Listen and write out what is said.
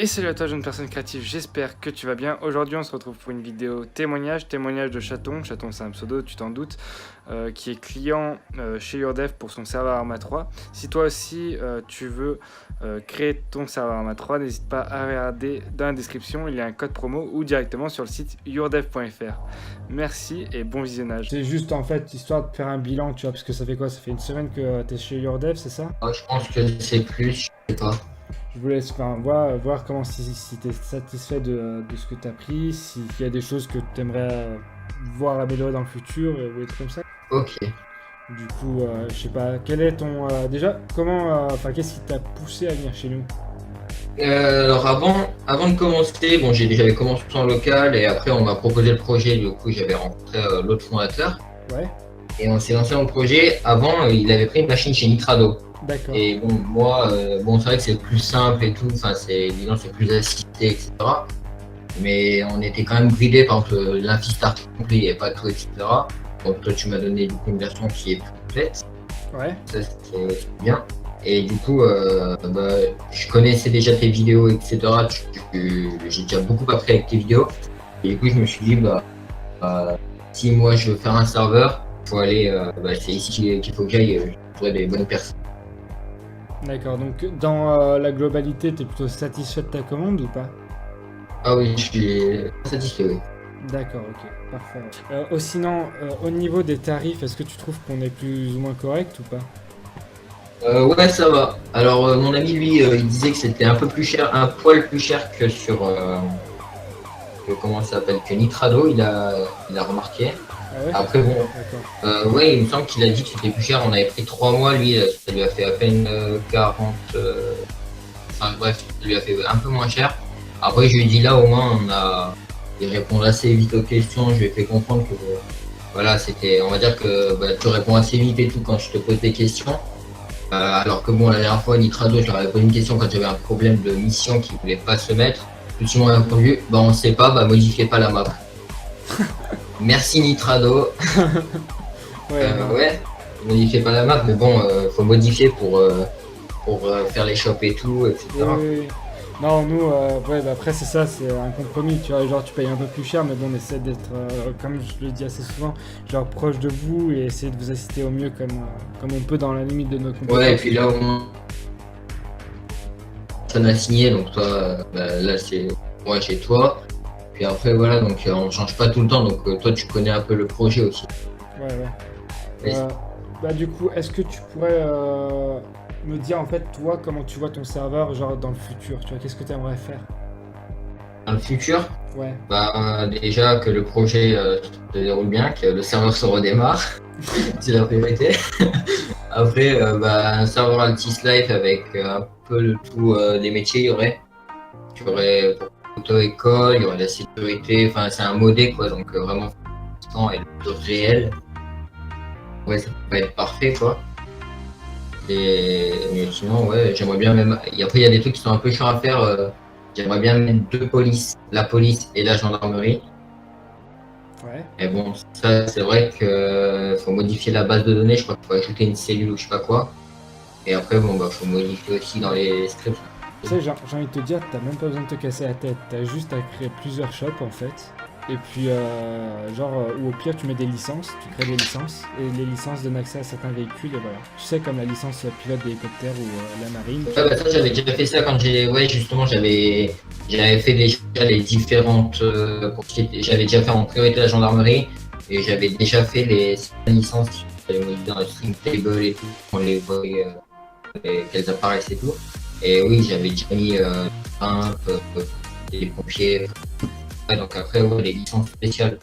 Et salut à toi jeune personne créative, j'espère que tu vas bien. Aujourd'hui on se retrouve pour une vidéo témoignage de Chaton. Chaton c'est un pseudo, tu t'en doutes, qui est client chez YourDev pour son serveur Arma 3. Si toi aussi tu veux créer ton serveur Arma 3, n'hésite pas à regarder dans la description, il y a un code promo ou directement sur le site yourdev.fr. Merci et bon visionnage. C'est juste en fait histoire de faire un bilan, tu vois, parce que ça fait quoi? Ça fait une semaine que tu es chez YourDev, c'est ça? Je pense que c'est plus, je sais pas. Je voulais voir comment si tu es satisfait de ce que tu as pris, s'il y a des choses que tu aimerais voir améliorer dans le futur, ou des trucs comme ça. Ok. Du coup, je sais pas, quel est ton... déjà, qu'est-ce qui t'a poussé à venir chez nous? Alors avant de commencer, bon, j'avais commencé en local et après on m'a proposé le projet. Du coup, j'avais rencontré l'autre fondateur Ouais, et on s'est lancé dans le projet. Avant, il avait pris une machine chez Nitrado. d'accord. Et bon, moi, c'est vrai que c'est plus simple et tout. Enfin, disons, c'est plus assisté, etc. Mais on était quand même bridé par exemple l'infistart complet, il n'y avait pas tout, etc. Donc toi, tu m'as donné du coup, une version qui est plus complète. Ouais, Ça, c'est bien. Et du coup, je connaissais déjà tes vidéos, etc. J'ai déjà beaucoup appris avec tes vidéos. Et du coup, je me suis dit, si moi je veux faire un serveur, faut aller, c'est ici qu'il faut que j'aille trouver des bonnes personnes. d'accord. Donc, dans la globalité, tu es plutôt satisfait de ta commande ou pas? Ah oui, je suis satisfait, oui. D'accord, ok, parfait. Sinon, au niveau des tarifs, est-ce que tu trouves qu'on est plus ou moins correct ou pas? Ouais, ça va. Alors, mon ami, lui, il disait que c'était un peu plus cher, un poil plus cher que comment ça s'appelle, que Nitrado, il a remarqué. Ah ouais? Après, bon, D'accord. ouais, il me semble qu'il a dit que c'était plus cher. On avait pris 3 mois, lui, ça lui a fait à peine 40. Enfin, bref, ça lui a fait un peu moins cher. Après, je lui ai dit là, au moins, il répond assez vite aux questions. Je lui ai fait comprendre que, voilà, on va dire que tu réponds assez vite et tout quand je te pose des questions. Alors que bon, la dernière fois, Nitrado, je leur avais posé une question quand j'avais un problème de mission qui voulait pas se mettre. Tout le monde a répondu, on sait pas, modifiez pas la map. Merci Nitrado. Ouais, modifiez pas la map, mais bon, faut modifier pour faire les shops et tout, etc. Oui. Non, nous, après, c'est ça, c'est un compromis, tu vois. Genre, tu payes un peu plus cher, mais bon, on essaie d'être, comme je le dis assez souvent, genre proche de vous et essayer de vous assister au mieux comme on peut dans la limite de nos compétences. Ouais, et puis là, au moins, ça m'a signé, donc toi, là, c'est moi chez toi. Puis après, voilà, donc on change pas tout le temps, donc toi, tu connais un peu le projet aussi. Ouais. Du coup, est-ce que tu pourrais me dire, en fait, toi, comment tu vois ton serveur, genre, dans le futur, tu vois, qu'est-ce que tu aimerais faire? Dans le futur, Ouais. déjà que le projet se déroule bien, que le serveur se redémarre, c'est la priorité. Après, un serveur Altis Life avec un peu le tout des métiers, il y aurait. Tu aurais pour auto-école, il y aurait la sécurité, enfin c'est un modé quoi, donc vraiment constant et le réel. Ouais, ça peut pas être parfait quoi. Mais sinon, ouais, j'aimerais bien même. Et après, il y a des trucs qui sont un peu chiants à faire. J'aimerais bien mettre deux polices, la police et la gendarmerie. Ouais. Et bon, ça, c'est vrai que faut modifier la base de données. Je crois qu'il faut ajouter une cellule ou je sais pas quoi. Et après, faut modifier aussi dans les scripts. Tu sais, j'ai envie de te dire, t'as même pas besoin de te casser la tête. T'as juste à créer plusieurs shops en fait. Et puis, ou au pire, tu mets des licences, tu crées des licences. Et les licences donnent accès à certains véhicules. Et voilà. Tu sais, comme la licence pilote d'hélicoptère ou la marine. Ouais, ça, j'avais déjà fait ça quand ouais, justement, j'avais fait déjà les différentes. J'avais déjà fait en priorité la gendarmerie et j'avais déjà fait les licences dans le string table et tout, on les voyait, qu'elles apparaissent et tout. Et oui, j'avais déjà mis les pompiers. Ouais, donc après, ouais, les licences spéciales.